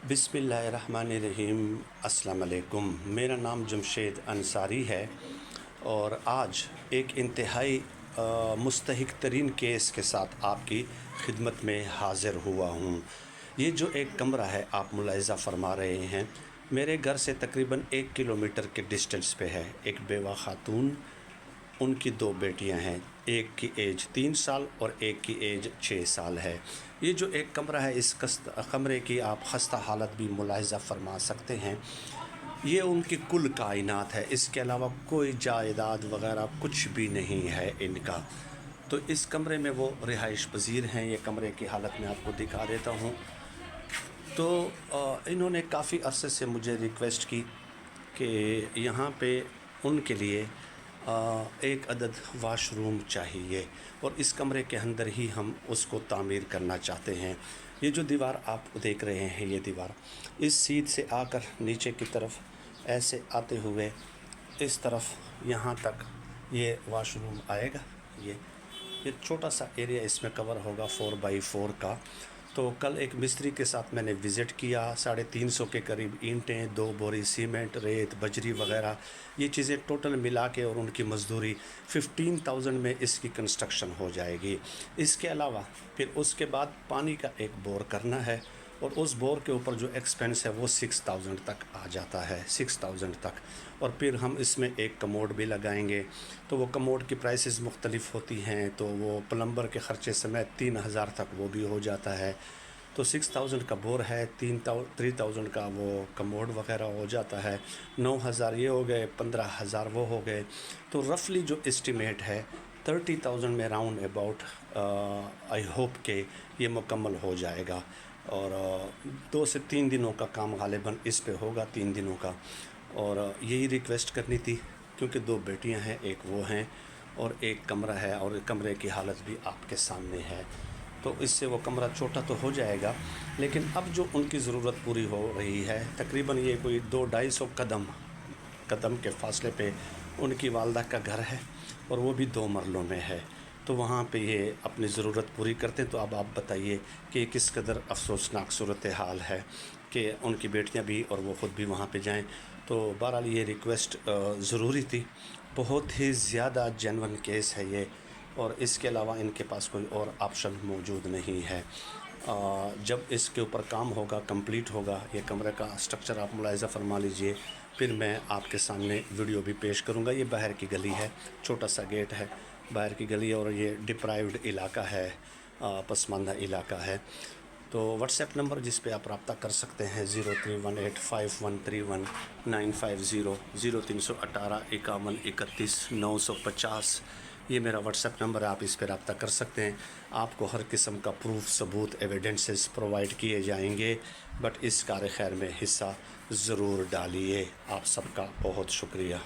बिस्मिल्लाहिर्रहमानिर्रहीम। अस्सलाम वालेकुम। मेरा नाम जमशेद अंसारी है और आज एक इंतहाई मुस्तहिक तरीन केस के साथ आपकी खिदमत में हाज़िर हुआ हूँ। ये जो एक कमरा है आप मुलाहिज़ा फरमा रहे हैं, मेरे घर से तकरीबन 1 किलोमीटर के डिस्टेंस पे है। एक बेवा खातून, उनकी 2 बेटियां हैं, एक की एज 3 साल और एक की एज 6 साल है। ये जो एक कमरा है, इस कमरे की आप खस्ता हालत भी मुलाहिज़ा फरमा सकते हैं। ये उनकी कुल कायनात है, इसके अलावा कोई जायदाद वगैरह कुछ भी नहीं है इनका। तो इस कमरे में वो रिहाइश पज़ीर हैं। ये कमरे की हालत मैं आपको दिखा देता हूँ। तो इन्होंने काफ़ी अरसे से मुझे रिक्वेस्ट की कि यहाँ पे उनके लिए एक अदद वाशरूम चाहिए और इस कमरे के अंदर ही हम उसको तामीर करना चाहते हैं। ये जो दीवार आप देख रहे हैं, ये दीवार इस सीध से आकर नीचे की तरफ ऐसे आते हुए इस तरफ यहाँ तक ये वाशरूम आएगा। ये छोटा सा एरिया इसमें कवर होगा 4x4 का। तो कल एक मिस्त्री के साथ मैंने विज़िट किया। 350 के करीब ईंटें, 2 बोरी सीमेंट, रेत, बजरी वगैरह ये चीज़ें टोटल मिला के और उनकी मज़दूरी 15,000 में इसकी कंस्ट्रक्शन हो जाएगी। इसके अलावा फिर उसके बाद पानी का एक बोर करना है और उस बोर के ऊपर जो एक्सपेंस है वो 6,000 तक आ जाता है, 6,000 तक। और फिर हम इसमें एक कमोड भी लगाएंगे। तो वो कमोड की प्राइसेस मुख्तलिफ़ होती हैं, तो वो प्लम्बर के ख़र्चे समेत 3,000 तक वो भी हो जाता है। तो 6,000 का बोर है, 3,000 का वो कमोड वगैरह हो जाता है, 9,000 ये हो गए, 15,000 वो हो गए। तो रफली जो एस्टिमेट है 30,000 में राउंड अबाउट आई होप के ये मुकम्मल हो जाएगा। और 2 से 3 दिनों का काम गालिबन इस पे होगा, 3 दिनों का। और यही रिक्वेस्ट करनी थी क्योंकि 2 बेटियां हैं, एक वो हैं और एक कमरा है और कमरे की हालत भी आपके सामने है। तो इससे वो कमरा छोटा तो हो जाएगा, लेकिन अब जो उनकी ज़रूरत पूरी हो रही है, तकरीबन ये कोई 200-250 कदम के फ़ासले पे उनकी वालदा का घर है और वो भी 2 मरलों में है। तो वहाँ पे ये अपनी ज़रूरत पूरी करते हैं। तो अब आप बताइए कि किस कदर अफसोसनाक सूरत हाल है कि उनकी बेटियाँ भी और वो ख़ुद भी वहाँ पे जाएं। तो बहरहाल ये रिक्वेस्ट ज़रूरी थी। बहुत ही ज़्यादा जेन्युइन केस है ये, और इसके अलावा इनके पास कोई और ऑप्शन मौजूद नहीं है। जब इसके ऊपर काम होगा, कंप्लीट होगा, ये कमरे का स्ट्रक्चर आप मुलाहिज़ा फरमा लीजिए, फिर मैं आपके सामने वीडियो भी पेश करूँगा। ये बाहर की गली है, छोटा सा गेट है, बाहर की गली, और ये डिप्राइव्ड इलाका है, पसमानदा इलाका है। तो व्हाट्सएप नंबर जिस पे आप रब्ता कर सकते हैं 03185131 0318 51 31 950, ये मेरा व्हाट्सएप नंबर है। आप इस पर रब्ता कर सकते हैं। आपको हर किस्म का प्रूफ, सबूत, एविडेंसेस प्रोवाइड किए जाएंगे, बट इस कार खैर में हिस्सा ज़रूर डालिए। आप सबका बहुत शुक्रिया।